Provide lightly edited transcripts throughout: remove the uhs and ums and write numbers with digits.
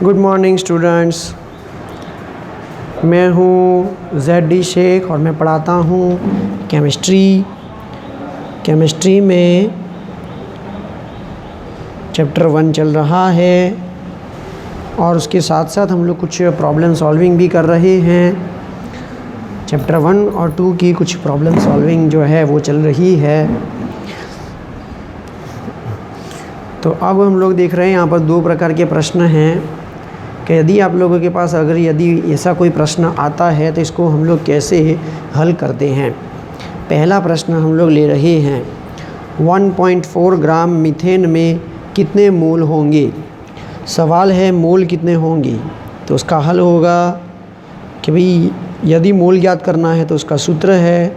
Good morning students, मैं हूँ Z Sheikh और मैं पढ़ाता हूँ केमिस्ट्री में चैप्टर 1 चल रहा है और उसके साथ साथ हम लोग कुछ प्रॉब्लम सॉल्विंग भी कर रहे हैं। चैप्टर 1 और 2 की कुछ प्रॉब्लम सॉल्विंग जो है वो चल रही है। तो अब हम लोग देख रहे हैं यहाँ पर 2 प्रकार के प्रश्न हैं कि यदि आप लोगों के पास यदि ऐसा कोई प्रश्न आता है तो इसको हम लोग कैसे हल करते हैं। पहला प्रश्न हम लोग ले रहे हैं 1.4 ग्राम मीथेन में कितने मोल होंगे। सवाल है मोल कितने होंगे, तो उसका हल होगा कि भाई यदि मोल ज्ञात करना है तो उसका सूत्र है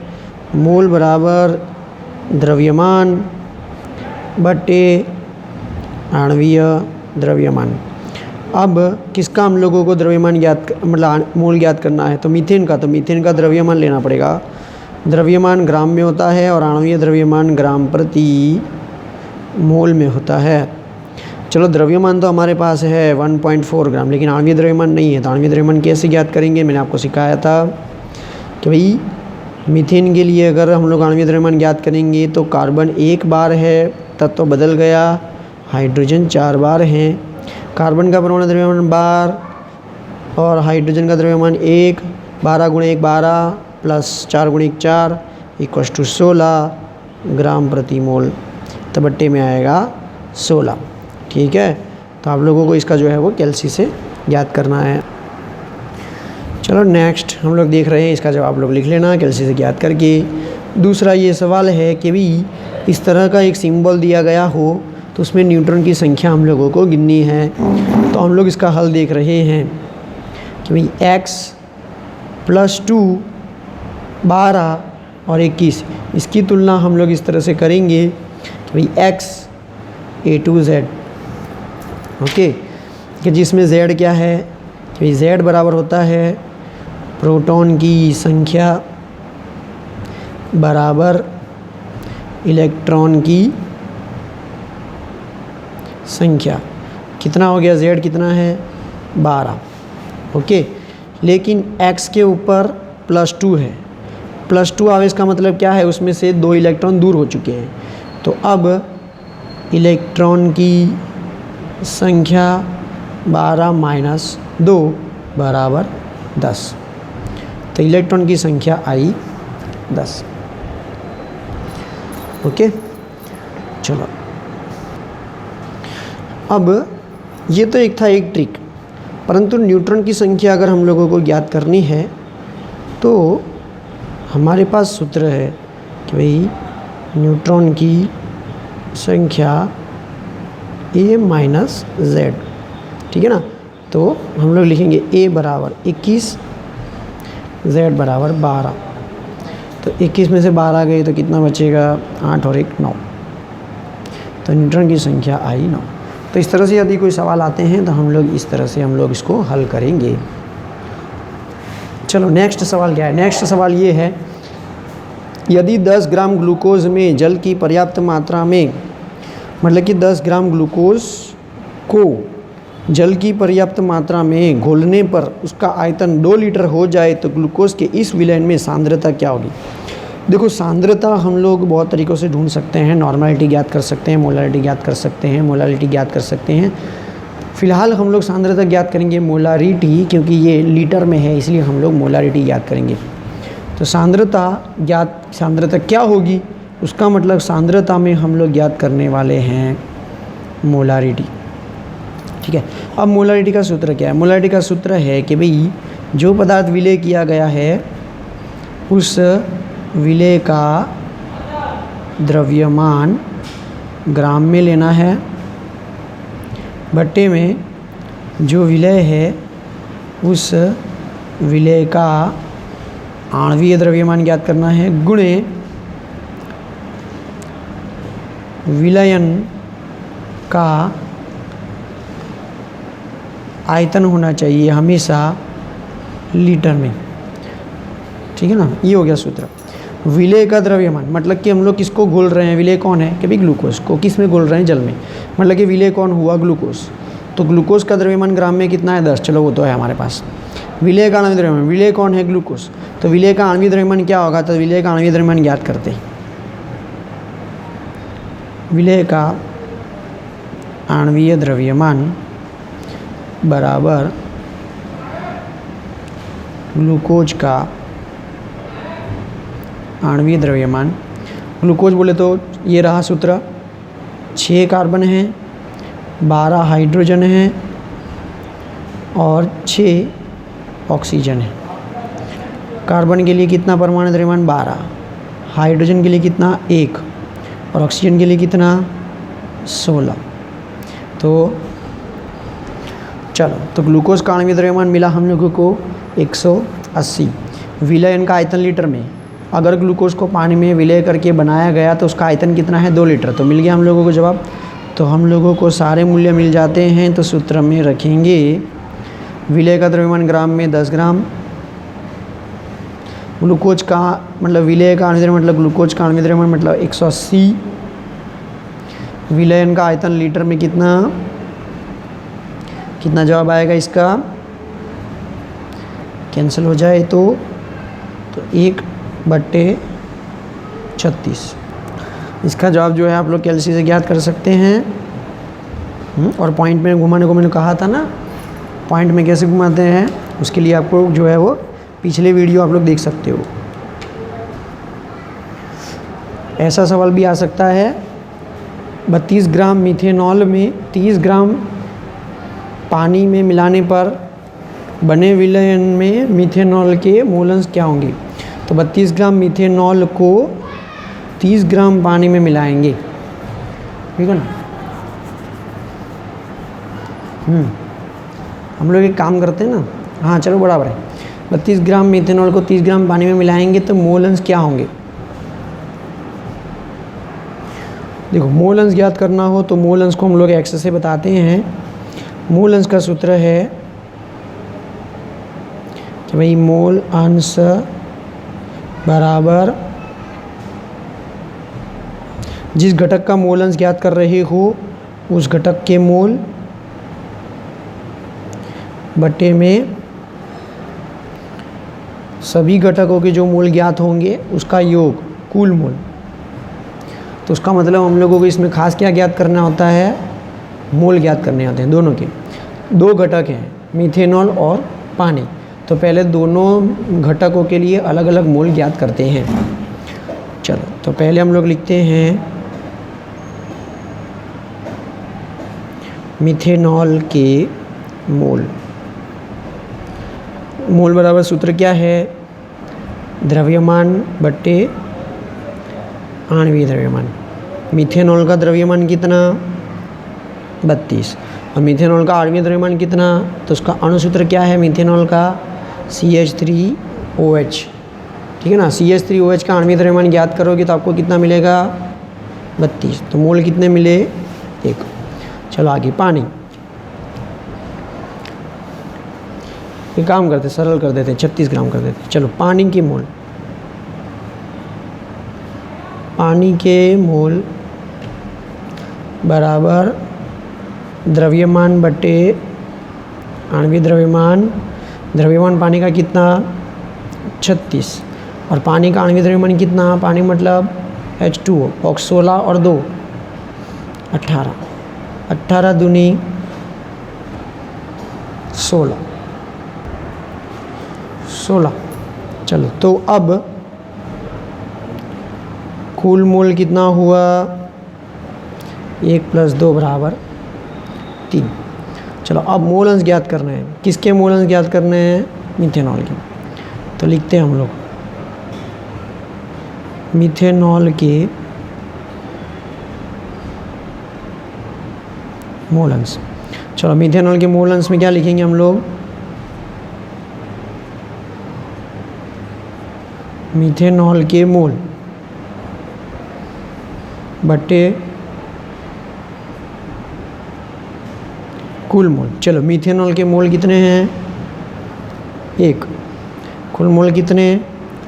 मोल बराबर द्रव्यमान बटे आणवीय द्रव्यमान। अब किसका हम लोगों को द्रव्यमान मोल ज्ञात करना है, तो मीथेन का द्रव्यमान लेना पड़ेगा। द्रव्यमान ग्राम में होता है और आणवीय द्रव्यमान ग्राम प्रति मोल में होता है। चलो द्रव्यमान तो हमारे पास है 1.4 ग्राम, लेकिन आणवीय द्रव्यमान नहीं है, तो आणवीय द्रव्यमान कैसे ज्ञात करेंगे। मैंने आपको सिखाया था कि भाई मीथेन के लिए अगर हम लोग आणवीय द्रव्यमान ज्ञात करेंगे तो कार्बन 1 बार है, तत्व तो बदल गया, हाइड्रोजन 4 बार हैं। कार्बन का परमाणु द्रव्यमान 12 और हाइड्रोजन का द्रव्यमान 1, 12 × 1 12 प्लस 4 × 1 4 = 16 ग्राम प्रति मोल, तो बट्टे में आएगा 16। ठीक है, तो आप लोगों को इसका जो है वो कैल्सी से याद करना है। चलो नेक्स्ट हम लोग देख रहे हैं, इसका जवाब लोग लिख लेना कैल्सी से याद करके। दूसरा ये सवाल है कि भाई इस तरह का एक सिंबल दिया गया हो तो उसमें न्यूट्रॉन की संख्या हम लोगों को गिननी है। तो हम लोग इसका हल देख रहे हैं कि भाई x + 2 12 और 21, इसकी तुलना हम लोग इस तरह से करेंगे कि भाई x A to Z, okay, कि जिसमें Z क्या है कि भाई Z बराबर होता है प्रोटॉन की संख्या बराबर इलेक्ट्रॉन की संख्या। कितना हो गया, Z कितना है 12, ओके, लेकिन X के ऊपर +2 है। +2 आवेश का मतलब क्या है, उसमें से 2 इलेक्ट्रॉन दूर हो चुके हैं। तो अब इलेक्ट्रॉन की संख्या 12 - 2 बराबर 10, तो इलेक्ट्रॉन की संख्या आई 10। ओके, चलो अब ये तो एक था एक ट्रिक, परंतु न्यूट्रॉन की संख्या अगर हम लोगों को ज्ञात करनी है तो हमारे पास सूत्र है कि भाई न्यूट्रॉन की संख्या A - Z, ठीक है ना। तो हम लोग लिखेंगे A बराबर 21, Z बराबर 12। तो 21 में से 12 गए तो कितना बचेगा, 8 और 1 9, तो न्यूट्रॉन की संख्या आई 9। तो इस तरह से यदि कोई सवाल आते हैं तो हम लोग इस तरह से हम लोग इसको हल करेंगे। चलो नेक्स्ट सवाल क्या है। नेक्स्ट सवाल ये है, यदि 10 ग्राम ग्लूकोज में जल की पर्याप्त मात्रा में, मतलब कि 10 ग्राम ग्लूकोज को जल की पर्याप्त मात्रा में घोलने पर उसका आयतन 2 लीटर हो जाए तो ग्लूकोज के इस विलयन में सांद्रता क्या होगी। देखो सांद्रता हम लोग बहुत तरीक़ों से ढूंढ सकते हैं। नॉर्मलिटी ज्ञात कर सकते हैं, मोलारिटी ज्ञात कर सकते हैं, मोलारिटी ज्ञात कर सकते हैं। फ़िलहाल हम लोग सांद्रता ज्ञात करेंगे मोलारिटी, क्योंकि ये लीटर में है इसलिए हम लोग मोलारिटी ज्ञात करेंगे। तो सांद्रता क्या होगी, उसका मतलब सांद्रता में हम लोग ज्ञात करने वाले हैं मोलारिटी। ठीक है, अब मोलारिटी का सूत्र क्या है। मोलारिटी का सूत्र है कि भाई जो पदार्थ विलय किया गया है उस विलय का द्रव्यमान ग्राम में लेना है, बट्टे में जो विलय है उस विलय का आणवीय द्रव्यमान ज्ञात करना है, गुणे विलयन का आयतन होना चाहिए हमेशा लीटर में। ठीक है ना, ये हो गया सूत्र। विलय का द्रव्यमान मतलब कि हम लोग किसको घोल रहे हैं, विलय कौन है कि भाई ग्लूकोज को, किस में घोल रहे हैं, जल में, मतलब कि विलय कौन हुआ, ग्लूकोज। तो ग्लूकोज का द्रव्यमान ग्राम में कितना है 10, चलो वो तो है हमारे पास। विलेय का आणविक द्रव्यमान, विलेय कौन है ग्लूकोज, तो विलेय का आणविक द्रव्यमान क्या होगा, तो विलेय का आणविक द्रव्यमान ज्ञात करते हैं। विलेय का आणवीय द्रव्यमान बराबर ग्लूकोज का आणवीय द्रव्यमान। ग्लूकोज बोले तो ये रहा सूत्र, 6 कार्बन है, 12 हाइड्रोजन है और 6 ऑक्सीजन है। कार्बन के लिए कितना परमाणु द्रव्यमान 12, हाइड्रोजन के लिए कितना 1 और ऑक्सीजन के लिए कितना 16। तो चलो, तो ग्लूकोज का आणविक द्रव्यमान मिला हम लोगों को 180। विलयन का आयतन लीटर में, अगर ग्लूकोज को पानी में विलय करके बनाया गया तो उसका आयतन कितना है 2 लीटर। तो मिल गया हम लोगों को जवाब। तो हम लोगों को सारे मूल्य मिल जाते हैं। तो सूत्र में रखेंगे विलय का द्रव्यमान ग्राम में 10 ग्राम, ग्लूकोज का मतलब विलय का आणविक द्रव्यमान मतलब ग्लूकोज का आणविक द्रव्यमान मतलब 180, विलयन का आयतन लीटर में कितना जवाब आएगा इसका, कैंसिल हो जाए तो 1/36 इसका जवाब जो है आप लोग कैलसी से ज्ञात कर सकते हैं। और पॉइंट में घुमाने को मैंने कहा था ना, पॉइंट में कैसे घुमाते हैं उसके लिए आपको जो है वो पिछले वीडियो आप लोग देख सकते हो। ऐसा सवाल भी आ सकता है, 32 ग्राम मीथेनॉल में 30 ग्राम पानी में मिलाने पर बने विलयन में मीथेनॉल के मोल अंश क्या होंगे। तो 32 ग्राम मीथेनॉल को 30 ग्राम पानी में मिलाएंगे, ठीक है ना। हम लोग एक काम करते हैं ना, हाँ चलो बराबर है। 32 ग्राम मीथेनॉल को 30 ग्राम पानी में मिलाएंगे तो मोल अंश क्या होंगे। देखो, मोल अंश ज्ञात करना हो तो मोल अंश को हम लोग एक्स से बताते हैं। मोल अंश का सूत्र है कि भाई मोल अंश बराबर जिस घटक का मोल अंश ज्ञात कर रहे हो उस घटक के मोल बटे में सभी घटकों के जो मोल ज्ञात होंगे उसका योग, कुल मोल। तो उसका मतलब हम लोगों को इसमें खास क्या ज्ञात करना होता है, मोल ज्ञात करने होते हैं। दोनों के 2 घटक हैं, मीथेनॉल और पानी। तो पहले दोनों घटकों के लिए अलग अलग मोल ज्ञात करते हैं। चलो, तो पहले हम लोग लिखते हैं मीथेनॉल के मोल। मोल बराबर सूत्र क्या है, द्रव्यमान बटे आणविक द्रव्यमान। मीथेनॉल का द्रव्यमान कितना 32 और मीथेनॉल का आणविक द्रव्यमान कितना, तो उसका अणुसूत्र क्या है मीथेनॉल का CH3OH, ठीक है ना। CH3OH का आणविक द्रव्यमान ज्ञात करोगे तो आपको कितना मिलेगा 32। तो मोल कितने मिले 1। चलो आगे, पानी। ये काम करते सरल कर देते, 36 ग्राम कर देते। चलो, पानी के मोल, पानी के मोल बराबर द्रव्यमान बटे आणविक द्रव्यमान। द्रव्यमान पानी का कितना 36 और पानी का आणविक द्रव्यमान कितना, पानी मतलब H2O, ऑक्स 16 और 2 18, 18 दूनी 16। चलो, तो अब कुल मोल कितना हुआ 1 + 2 = 3। चलो, अब मोल अंश ज्ञात करना है। किसके मोल अंश ज्ञात करने हैं, मीथेनॉल के। तो लिखते हैं हम लोग मीथेनॉल के मोल अंश। चलो, मीथेनॉल के मोल अंश में क्या लिखेंगे हम लोग, मीथेनॉल के मोल बटे कुल मोल। चलो, मीथेनॉल के मोल कितने हैं 1, कुल मोल कितने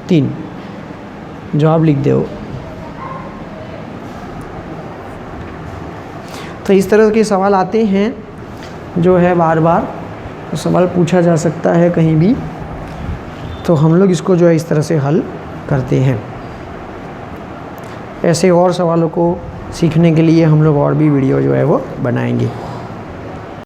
3। जवाब लिख दो। तो इस तरह के सवाल आते हैं जो है बार बार तो सवाल पूछा जा सकता है कहीं भी, तो हम लोग इसको जो है इस तरह से हल करते हैं। ऐसे और सवालों को सीखने के लिए हम लोग और भी वीडियो जो है वो बनाएंगे।